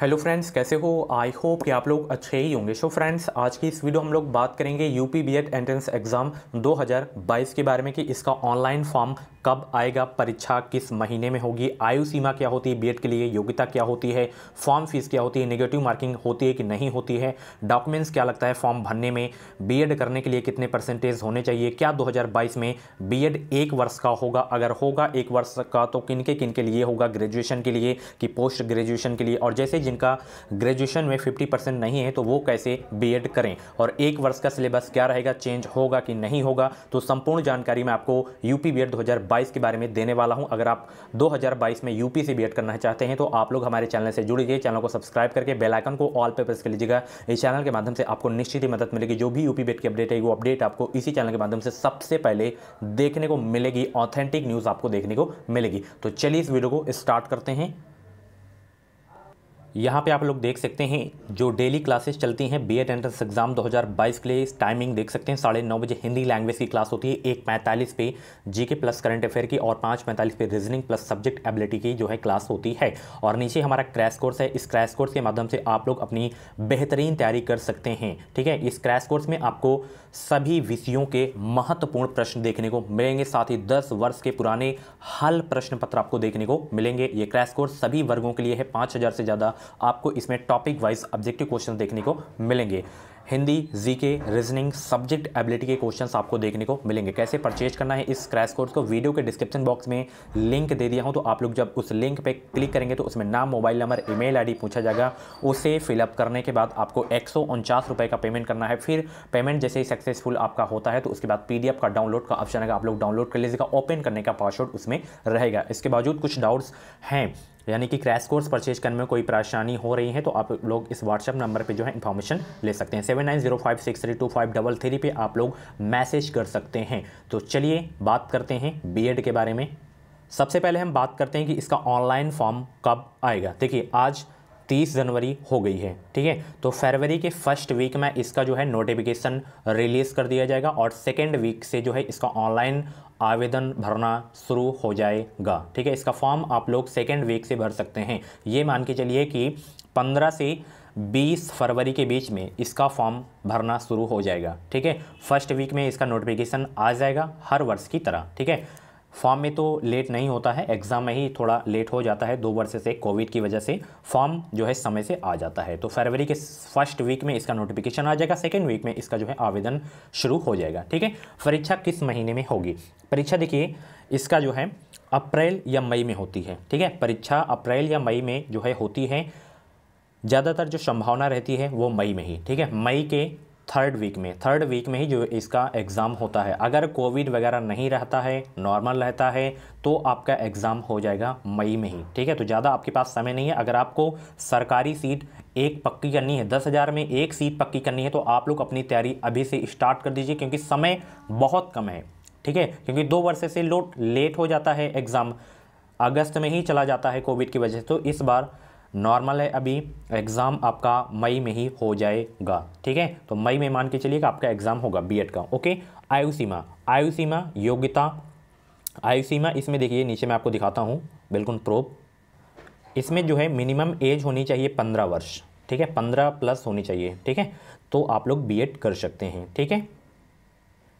Hello friends, कैसे हो? I hope कि आप लोग अच्छे ही होंगे। सो फ्रेंड्स, आज की इस वीडियो हम लोग बात करेंगे यूपी बीएड एंट्रेंस एग्ज़ाम 2022 के बारे में कि इसका ऑनलाइन फॉर्म कब आएगा, परीक्षा किस महीने में होगी, आयु सीमा क्या होती है बीएड के लिए, योग्यता क्या होती है, फॉर्म फीस क्या होती है, नेगेटिव मार्किंग होती है कि नहीं होती है, डॉक्यूमेंट्स क्या लगता है फॉर्म भरने में, बीएड करने के लिए कितने परसेंटेज होने चाहिए, क्या 2022 में बीएड 1 वर्ष का होगा, अगर होगा 1 वर्ष का तो किनके लिए होगा, ग्रेजुएशन के लिए कि पोस्ट ग्रेजुएशन के लिए, और जैसे जिनका ग्रेजुएशन में 50% नहीं है तो वो कैसे बीएड करें, और 1 वर्ष का सिलेबस क्या रहेगा, चेंज होगा कि नहीं होगा। तो संपूर्ण जानकारी मैं आपको यूपी बीएड 2022 के बारे में देने वाला हूं। अगर आप 2022 में यूपी से बीएड करना चाहते हैं तो आप लोग हमारे चैनल से जुड़िए, चैनल को सब्सक्राइब करके बेल आइकन को ऑल पे प्रेस कर लीजिएगा। इस चैनल के माध्यम से आपको निश्चित ही मदद मिलेगी। जो भी यूपी बीएड की अपडेट है वो अपडेट आपको इसी चैनल के माध्यम से सबसे पहले देखने को मिलेगी, ऑथेंटिक न्यूज़ आपको देखने को मिलेगी। तो चलिए इस वीडियो को स्टार्ट करते हैं। यहाँ पे आप लोग देख सकते हैं जो डेली क्लासेस चलती हैं बीएड एंट्रेंस एग्जाम 2022 के लिए, टाइमिंग देख सकते हैं 9:30 बजे हिंदी लैंग्वेज की क्लास होती है, 1:45 पे जीके प्लस करंट अफेयर की और 5:45 पे रीजनिंग प्लस सब्जेक्ट एबिलिटी की जो है क्लास होती है। और नीचे हमारा क्रैश कोर्स है, इस क्रैश कोर्स के माध्यम से आप लोग अपनी बेहतरीन तैयारी कर सकते हैं। ठीक है, इस क्रैश कोर्स में आपको सभी विषयों के महत्वपूर्ण प्रश्न देखने को मिलेंगे, साथ ही 10 वर्ष के पुराने हल प्रश्न पत्र आपको देखने को मिलेंगे। ये क्रैश कोर्स सभी वर्गों के लिए है, 5000 से ज़्यादा आपको इसमें टॉपिक वाइज ऑब्जेक्टिव क्वेश्चन देखने को मिलेंगे। Hindi, GK, reasoning, subject ability के क्वेश्चंस आपको देखने को मिलेंगे। कैसे परचेज करना है इस क्रैश कोर्स को, वीडियो के डिस्क्रिप्शन बॉक्स में लिंक दे दिया हूं, तो आप लोग जब उस लिंक पे क्लिक करेंगे तो उसमें नाम, मोबाइल नंबर, ईमेल आईडी पूछा जाएगा। उसे फिलअप करने के बाद आपको 149 रुपये का पेमेंट करना है। फिर पेमेंट जैसे ही सक्सेसफुल आपका होता है तो उसके बाद पीडीएफ का डाउनलोड का ऑप्शन आएगा, आप लोग डाउनलोड कर लीजिएगा। ओपन करने का पासवर्ड उसमें रहेगा। इसके बावजूद कुछ डाउट्स हैं, यानी कि क्रैश कोर्स परचेज करने में कोई परेशानी हो रही है तो आप लोग इस व्हाट्सएप नंबर पे जो है इन्फॉर्मेशन ले सकते हैं। 7905632533 पे आप लोग मैसेज कर सकते हैं। तो चलिए बात करते हैं बीएड के बारे में। सबसे पहले हम बात करते हैं कि इसका ऑनलाइन फॉर्म कब आएगा। देखिए आज 30 जनवरी हो गई है, ठीक है, तो फरवरी के फर्स्ट वीक में इसका जो है नोटिफिकेशन रिलीज़ कर दिया जाएगा और सेकेंड वीक से जो है इसका ऑनलाइन आवेदन भरना शुरू हो जाएगा। ठीक है, इसका फॉर्म आप लोग सेकेंड वीक से भर सकते हैं। ये मान के चलिए कि 15 से 20 फरवरी के बीच में इसका फॉर्म भरना शुरू हो जाएगा। ठीक है, फर्स्ट वीक में इसका नोटिफिकेशन आ जाएगा हर वर्ष की तरह। ठीक है, फॉर्म में तो लेट नहीं होता है, एग्ज़ाम में ही थोड़ा लेट हो जाता है, 2 वर्ष से कोविड की वजह से फॉर्म जो है समय से आ जाता है। तो फरवरी के फर्स्ट वीक में इसका नोटिफिकेशन आ जाएगा, सेकेंड वीक में इसका जो है आवेदन शुरू हो जाएगा। ठीक है, परीक्षा किस महीने में होगी? परीक्षा देखिए इसका जो है अप्रैल या मई में होती है। ठीक है, परीक्षा अप्रैल या मई में जो है होती है, ज़्यादातर जो संभावना रहती है वो मई में ही। ठीक है, मई के थर्ड वीक में ही जो इसका एग्ज़ाम होता है। अगर कोविड वगैरह नहीं रहता है, नॉर्मल रहता है, तो आपका एग्ज़ाम हो जाएगा मई में ही। ठीक है, तो ज़्यादा आपके पास समय नहीं है। अगर आपको सरकारी सीट एक पक्की करनी है, 10,000 में एक सीट पक्की करनी है, तो आप लोग अपनी तैयारी अभी से स्टार्ट कर दीजिए, क्योंकि समय बहुत कम है। ठीक है, क्योंकि 2 वर्ष से लेट हो जाता है एग्ज़ाम, अगस्त में ही चला जाता है कोविड की वजह से। तो इस बार नॉर्मल है, अभी एग्ज़ाम आपका मई में ही हो जाएगा। ठीक है, तो मई में मान के चलिए कि आपका एग्ज़ाम होगा बीएड का। ओके, आयु सीमा, योग्यता, आयु सीमा इसमें देखिए नीचे मैं आपको दिखाता हूँ बिल्कुल प्रूफ। इसमें जो है मिनिमम एज होनी चाहिए 15 वर्ष। ठीक है, 15 प्लस होनी चाहिए। ठीक है, तो आप लोग बीएड कर सकते हैं। ठीक है,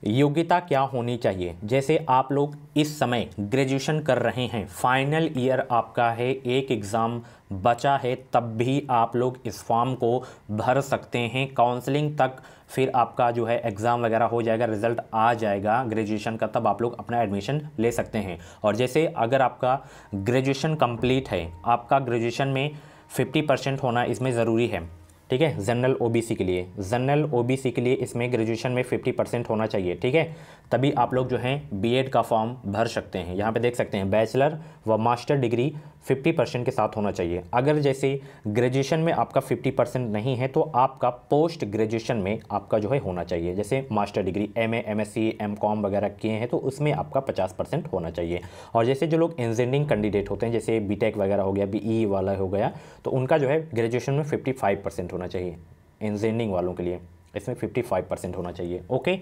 योग्यता क्या होनी चाहिए? जैसे आप लोग इस समय ग्रेजुएशन कर रहे हैं, फाइनल ईयर आपका है, एक एग्ज़ाम बचा है, तब भी आप लोग इस फॉर्म को भर सकते हैं। काउंसलिंग तक फिर आपका जो है एग्ज़ाम वगैरह हो जाएगा, रिज़ल्ट आ जाएगा ग्रेजुएशन का, तब आप लोग अपना एडमिशन ले सकते हैं। और जैसे अगर आपका ग्रेजुएशन कंप्लीट है, आपका ग्रेजुएशन में 50% होना इसमें ज़रूरी है। ठीक है, जनरल ओबीसी के लिए इसमें ग्रेजुएशन में 50% होना चाहिए। ठीक है, तभी आप लोग जो हैं बीएड का फॉर्म भर सकते हैं। यहाँ पे देख सकते हैं बैचलर व मास्टर डिग्री 50% के साथ होना चाहिए। अगर जैसे ग्रेजुएशन में आपका 50% नहीं है तो आपका पोस्ट ग्रेजुएशन में आपका जो है होना चाहिए। जैसे master degree MA, MSc, MCom वगैरह किए हैं तो उसमें आपका 50% होना चाहिए। और जैसे जो लोग इंजीनियरिंग कैंडिडेट होते हैं, जैसे बीटेक वगैरह हो गया, बीई वाला हो गया, तो उनका जो है ग्रेजुएशन में 55% होना चाहिए। इंजीनियरिंग वालों के लिए इसमें 55% होना चाहिए। ओके,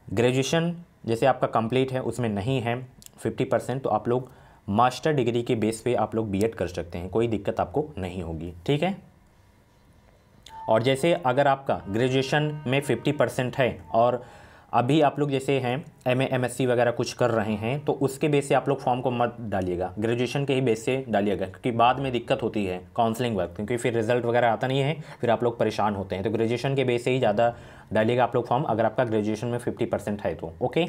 ग्रेजुएशन जैसे आपका कंप्लीट है उसमें नहीं है 50%, तो आप लोग मास्टर डिग्री के बेस पे आप लोग बीएड कर सकते हैं, कोई दिक्कत आपको नहीं होगी, ठीक है। और जैसे अगर आपका ग्रेजुएशन में 50% है और अभी आप लोग जैसे हैं एमए एमएससी वगैरह कुछ कर रहे हैं, तो उसके बेस से आप लोग फॉर्म को मत डालिएगा, ग्रेजुएशन के ही बेस से डालिएगा, क्योंकि बाद में दिक्कत होती है काउंसलिंग वक्त, क्योंकि फिर रिजल्ट वगैरह आता नहीं है, फिर आप लोग परेशान होते हैं। तो ग्रेजुएशन के बेस से ही ज़्यादा डालिएगा आप लोग फॉर्म, अगर आपका ग्रेजुएशन में 50% है तो। ओके,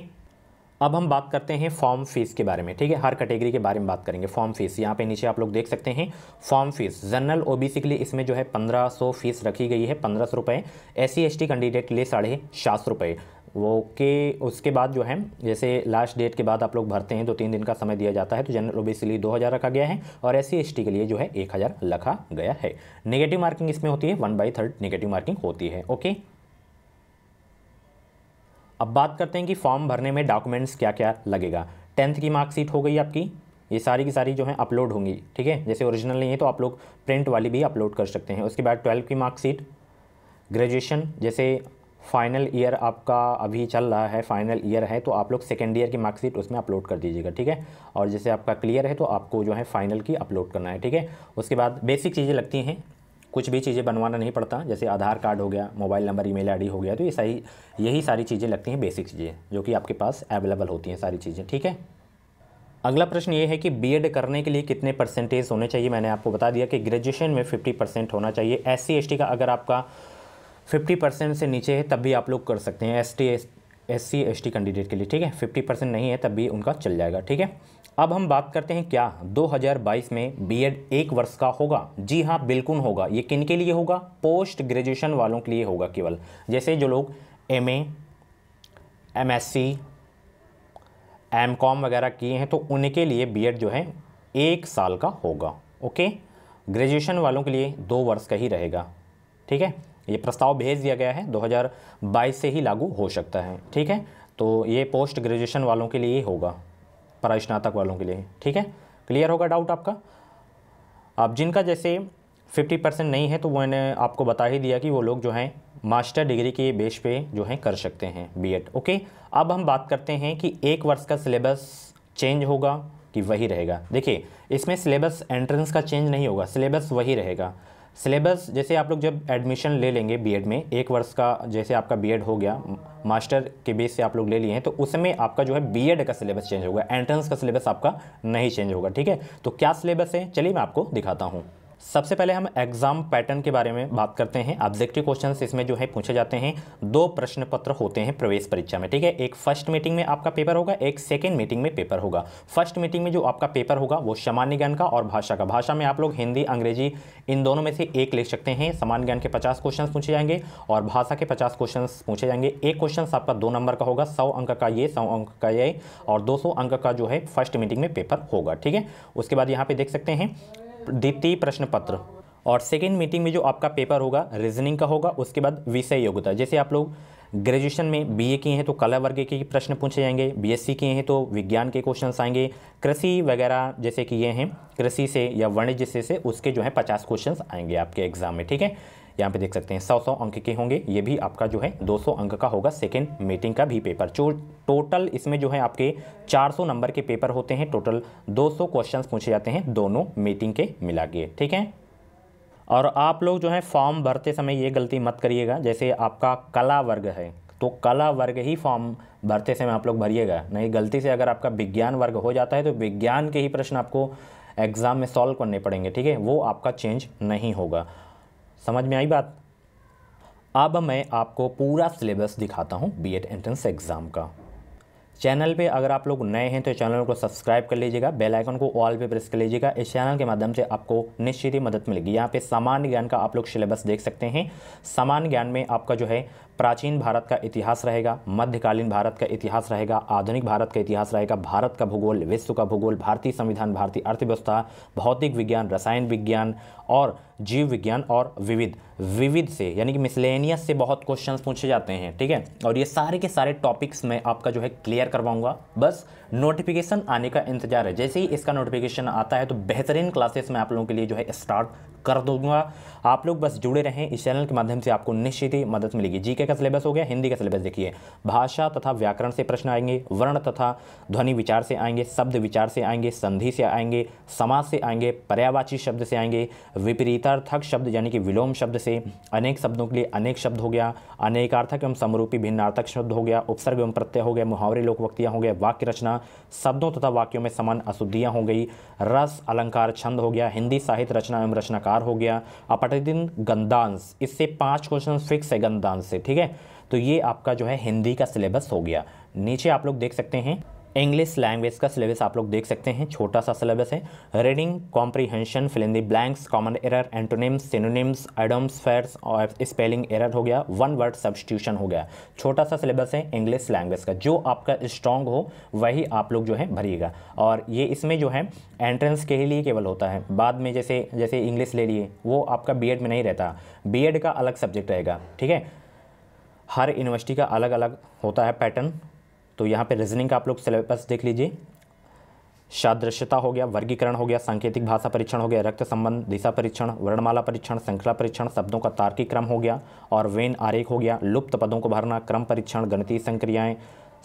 अब हम बात करते हैं फॉर्म फीस के बारे में, ठीक है। हर कैटेगरी के बारे में बात करेंगे। फॉर्म फीस यहाँ पे नीचे आप लोग देख सकते हैं, फॉर्म फीस जनरल ओबीसी के लिए इसमें जो है 1500 फीस रखी गई है, 1500 रुपये। SC ST कैंडिडेट के लिए 750 रुपये। वो के उसके बाद जो है जैसे लास्ट डेट के बाद आप लोग भरते हैं तो 3 दिन का समय दिया जाता है, तो जनरल ओबीसी के लिए 2000 रखा गया है और SC ST के लिए जो है 1000 रखा गया है। नेगेटिव मार्किंग इसमें होती है, 1/3 नेगेटिव मार्किंग होती है। ओके, अब बात करते हैं कि फॉर्म भरने में डॉक्यूमेंट्स क्या क्या लगेगा। 10th की मार्कशीट हो गई आपकी, ये सारी की सारी जो है अपलोड होंगी, ठीक है। जैसे ओरिजिनल नहीं है तो आप लोग प्रिंट वाली भी अपलोड कर सकते हैं। उसके बाद 12th की मार्कशीट, ग्रेजुएशन जैसे फाइनल ईयर आपका अभी चल रहा है, फाइनल ईयर है तो आप लोग सेकेंड ईयर की मार्कशीट उसमें अपलोड कर दीजिएगा, ठीक है। और जैसे आपका क्लियर है तो आपको जो है फाइनल की अपलोड करना है, ठीक है। उसके बाद बेसिक चीज़ें लगती हैं, कुछ भी चीज़ें बनवाना नहीं पड़ता, जैसे आधार कार्ड हो गया, मोबाइल नंबर, ईमेल आईडी हो गया, तो ये यही सारी चीज़ें लगती हैं, बेसिक चीज़ें जो कि आपके पास अवेलेबल होती हैं सारी चीज़ें, ठीक है। अगला प्रश्न ये है कि बीएड करने के लिए कितने परसेंटेज होने चाहिए। मैंने आपको बता दिया कि ग्रेजुएशन में 50% होना चाहिए। SC ST का अगर आपका 50% से नीचे है तब भी आप लोग कर सकते हैं, SC ST कैंडिडेट के लिए, ठीक है। 50% नहीं है तब भी उनका चल जाएगा, ठीक है। अब हम बात करते हैं क्या 2022 में बीएड 1 वर्ष का होगा। जी हाँ, बिल्कुल होगा। ये किन के लिए होगा? पोस्ट ग्रेजुएशन वालों के लिए होगा केवल। जैसे जो लोग MA MSc MCOM वगैरह किए हैं तो उनके लिए बीएड जो है 1 साल का होगा। ओके, ग्रेजुएशन वालों के लिए 2 वर्ष का ही रहेगा, ठीक है। ये प्रस्ताव भेज दिया गया है, 2022 से ही लागू हो सकता है, ठीक है। तो ये पोस्ट ग्रेजुएशन वालों के लिए होगा, परास्नातक वालों के लिए, ठीक है। क्लियर होगा डाउट आपका? अब जिनका जैसे 50% नहीं है तो मैंने आपको बता ही दिया कि वो लोग जो हैं मास्टर डिग्री के बेस पे जो है कर सकते हैं बीएड। ओके, अब हम बात करते हैं कि 1 वर्ष का सिलेबस चेंज होगा कि वही रहेगा। देखिए, इसमें सिलेबस एंट्रेंस का चेंज नहीं होगा, सिलेबस वही रहेगा। सिलेबस जैसे आप लोग जब एडमिशन ले लेंगे बीएड में, 1 वर्ष का जैसे आपका बीएड हो गया, मास्टर के बेस से आप लोग ले लिए हैं, तो उसमें आपका जो है बीएड का सिलेबस चेंज होगा, एंट्रेंस का सिलेबस आपका नहीं चेंज होगा, ठीक है। तो क्या सिलेबस है, चलिए मैं आपको दिखाता हूँ। सबसे पहले हम एग्जाम पैटर्न के बारे में बात करते हैं। ऑब्जेक्टिव क्वेश्चंस इसमें जो है पूछे जाते हैं। 2 प्रश्न पत्र होते हैं प्रवेश परीक्षा में, ठीक है। एक फर्स्ट मीटिंग में आपका पेपर होगा, एक सेकंड मीटिंग में पेपर होगा। फर्स्ट मीटिंग में जो आपका पेपर होगा वो सामान्य ज्ञान का और भाषा का। भाषा में आप लोग हिंदी अंग्रेजी इन दोनों में से एक लिख सकते हैं। सामान्य ज्ञान के 50 क्वेश्चन पूछे जाएंगे और भाषा के 50 क्वेश्चन पूछे जाएंगे। एक क्वेश्चन आपका 2 नंबर का होगा, 100 अंक का ये, 100 अंक का ये, और 200 अंक का जो है फर्स्ट मीटिंग में पेपर होगा, ठीक है। उसके बाद यहाँ पे देख सकते हैं द्वितीय प्रश्न पत्र, और सेकेंड मीटिंग में जो आपका पेपर होगा रीजनिंग का होगा। उसके बाद विषय योग्यता, जैसे आप लोग ग्रेजुएशन में बीए किए हैं तो कला वर्ग के प्रश्न पूछे जाएंगे, बीएससी किए हैं तो विज्ञान के क्वेश्चंस आएंगे, कृषि वगैरह जैसे कि ये हैं कृषि से या वाणिज्य से उसके जो है 50 क्वेश्चंस आएंगे आपके एग्जाम में, ठीक है। यहाँ पे देख सकते हैं 100 अंक के होंगे, ये भी आपका जो है 200 अंक का होगा सेकेंड मीटिंग का भी पेपर। टोटल इसमें जो है आपके 400 नंबर के पेपर होते हैं, टोटल 200 क्वेश्चन पूछे जाते हैं दोनों मीटिंग के मिला के, ठीक है। और आप लोग जो है फॉर्म भरते समय ये गलती मत करिएगा, जैसे आपका कला वर्ग है तो कला वर्ग ही फॉर्म भरते समय आप लोग भरिएगा, नहीं गलती से अगर आपका विज्ञान वर्ग हो जाता है तो विज्ञान के ही प्रश्न आपको एग्ज़ाम में सॉल्व करने पड़ेंगे, ठीक है। वो आपका चेंज नहीं होगा। समझ में आई बात? अब मैं आपको पूरा सिलेबस दिखाता हूँ बीएड एंट्रेंस एग्ज़ाम का। चैनल पे अगर आप लोग नए हैं तो चैनल को सब्सक्राइब कर लीजिएगा, बेल आइकन को ऑल पे प्रेस कर लीजिएगा। इस चैनल के माध्यम से आपको निश्चित ही मदद मिलेगी। यहाँ पे सामान्य ज्ञान का आप लोग सिलेबस देख सकते हैं। सामान्य ज्ञान में आपका जो है प्राचीन भारत का इतिहास रहेगा, मध्यकालीन भारत का इतिहास रहेगा, आधुनिक भारत का इतिहास रहेगा, भारत का भूगोल, विश्व का भूगोल, भारतीय संविधान, भारतीय अर्थव्यवस्था, भौतिक विज्ञान, रसायन विज्ञान और जीव विज्ञान और विविध से यानी कि मिसलेनियस से बहुत क्वेश्चंस पूछे जाते हैं, ठीक है। और ये सारे के सारे टॉपिक्स मैं आपका जो है क्लियर करवाऊंगा, बस नोटिफिकेशन आने का इंतजार है। जैसे ही इसका नोटिफिकेशन आता है तो बेहतरीन क्लासेस मैं आप लोगों के लिए जो है स्टार्ट कर दूंगा। आप लोग बस जुड़े रहें, इस चैनल के माध्यम से आपको निश्चित ही मदद मिलेगी। जीके का सिलेबस हो गया, हिंदी का सिलेबस देखिए, भाषा तथा व्याकरण से प्रश्न आएंगे, वर्ण तथा ध्वनि विचार से आएंगे, शब्द विचार से आएंगे, संधि से आएंगे, समास से आएंगे, पर्यायवाची शब्द से आएंगे, विपरीतार्थक शब्द यानी कि विलोम शब्द से, अनेक शब्दों के लिए अनेक शब्द हो गया, अनेकार्थक एवं समरूपी भिन्नार्थक शब्द हो गया, उपसर्ग एवं प्रत्यय हो गया, मुहावरे लोकवक्तियाँ हो गया, वाक्य रचना, शब्दों तथा वाक्यों में समान अशुद्धियाँ हो गई, रस अलंकार छंद हो गया, हिंदी साहित्य रचना एवं रचनाकार हो गया, अपठित गंधांश, इससे 5 क्वेश्चन फिक्स है गंधांश से, ठीक है। तो ये आपका जो है हिंदी का सिलेबस हो गया। नीचे आप लोग देख सकते हैं इंग्लिश लैंग्वेज का सिलेबस आप लोग देख सकते हैं, छोटा सा सिलेबस है। Reading comprehension, fill in the blanks, common error, antonyms, synonyms, idioms phrases और स्पेलिंग एरर हो गया, वन वर्ड सब्स्टिट्यूशन हो गया। छोटा सा सिलेबस है इंग्लिश लैंग्वेज का, जो आपका स्ट्रॉन्ग हो वही आप लोग जो है भरिएगा। और ये इसमें जो है एंट्रेंस के लिए केवल होता है, बाद में जैसे इंग्लिश ले लिए वो आपका बीएड में नहीं रहता, बीएड का अलग सब्जेक्ट रहेगा, ठीक है। हर यूनिवर्सिटी का अलग अलग होता है पैटर्न। तो यहाँ पे रीजनिंग का आप लोग सिलेबस देख लीजिए, सादृश्यता हो गया, वर्गीकरण हो गया, सांकेतिक भाषा परीक्षण हो गया, रक्त संबंध, दिशा परीक्षण, वर्णमाला परीक्षण, श्रृंखला परीक्षण, शब्दों का तार्किक क्रम हो गया और वेन आरेख हो गया, लुप्त पदों को भरना, क्रम परीक्षण, गणितीय संक्रियाएं,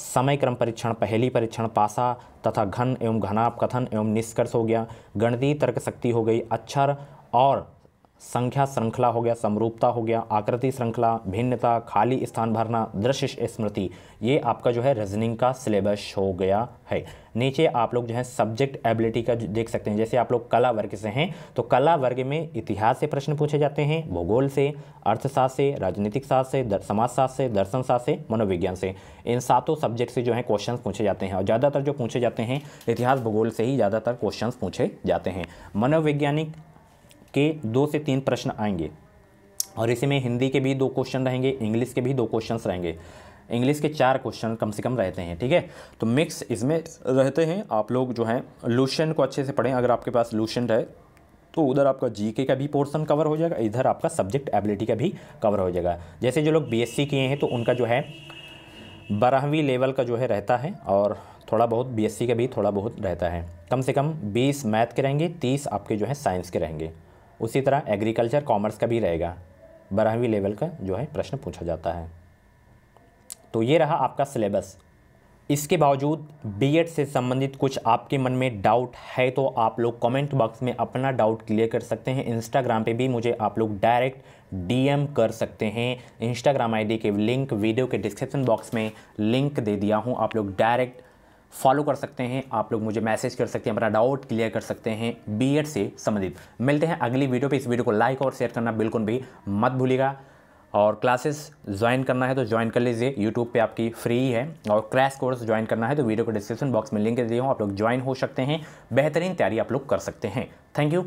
समय क्रम परीक्षण, पहेली परीक्षण, पासा तथा घन एवं घनाप, कथन एवं निष्कर्ष हो गया, गणितीय तर्क शक्ति हो गई, अक्षर और संख्या श्रृंखला हो गया, समरूपता हो गया, आकृति श्रृंखला, भिन्नता, खाली स्थान भरना, दृश्य स्मृति, ये आपका जो है रीजनिंग का सिलेबस हो गया है। नीचे आप लोग जो है सब्जेक्ट एबिलिटी का देख सकते हैं। जैसे आप लोग कला वर्ग से हैं तो कला वर्ग में इतिहास से प्रश्न पूछे जाते हैं, भूगोल से, अर्थशास्त्र से, राजनीतिक शास्त्र से, समाजशास्त्र से, दर्शन शास्त्र से, मनोविज्ञान से, इन 7 सब्जेक्ट से जो है क्वेश्चन पूछे जाते हैं। और ज़्यादातर जो पूछे जाते हैं इतिहास भूगोल से ही ज़्यादातर क्वेश्चन पूछे जाते हैं। मनोवैज्ञानिक के 2 से 3 प्रश्न आएंगे और इसी में हिंदी के भी 2 क्वेश्चन रहेंगे, इंग्लिश के भी 2 क्वेश्चन रहेंगे, इंग्लिश के 4 क्वेश्चन कम से कम रहते हैं, ठीक है। तो मिक्स इसमें रहते हैं। आप लोग जो हैं लुसेंट को अच्छे से पढ़ें, अगर आपके पास लुसेंट है तो उधर आपका जीके का भी पोर्शन कवर हो जाएगा, इधर आपका सब्जेक्ट एबिलिटी का भी कवर हो जाएगा। जैसे जो लोग बीएससी किए हैं तो उनका जो है 12वीं लेवल का जो है रहता है और थोड़ा बहुत बीएससी का भी थोड़ा बहुत रहता है। कम से कम 20 मैथ के रहेंगे, 30 आपके जो है साइंस के रहेंगे। उसी तरह एग्रीकल्चर कॉमर्स का भी रहेगा, 12वीं लेवल का जो है प्रश्न पूछा जाता है। तो ये रहा आपका सिलेबस। इसके बावजूद बीएड से संबंधित कुछ आपके मन में डाउट है तो आप लोग कमेंट बॉक्स में अपना डाउट क्लियर कर सकते हैं। इंस्टाग्राम पे भी मुझे आप लोग डायरेक्ट डीएम कर सकते हैं। इंस्टाग्राम आईडी के लिंक वीडियो के डिस्क्रिप्शन बॉक्स में लिंक दे दिया हूँ, आप लोग डायरेक्ट फॉलो कर सकते हैं, आप लोग मुझे मैसेज कर सकते हैं, अपना डाउट क्लियर कर सकते हैं बीएड से संबंधित। मिलते हैं अगली वीडियो पे। इस वीडियो को लाइक और शेयर करना बिल्कुल भी मत भूलिएगा और क्लासेस ज्वाइन करना है तो ज्वाइन कर लीजिए, यूट्यूब पे आपकी फ्री है। और क्रैश कोर्स ज्वाइन करना है तो वीडियो को डिस्क्रिप्शन बॉक्स में लिंक दे दिया हूँ, आप लोग ज्वाइन हो सकते हैं, बेहतरीन तैयारी आप लोग कर सकते हैं। Thank you.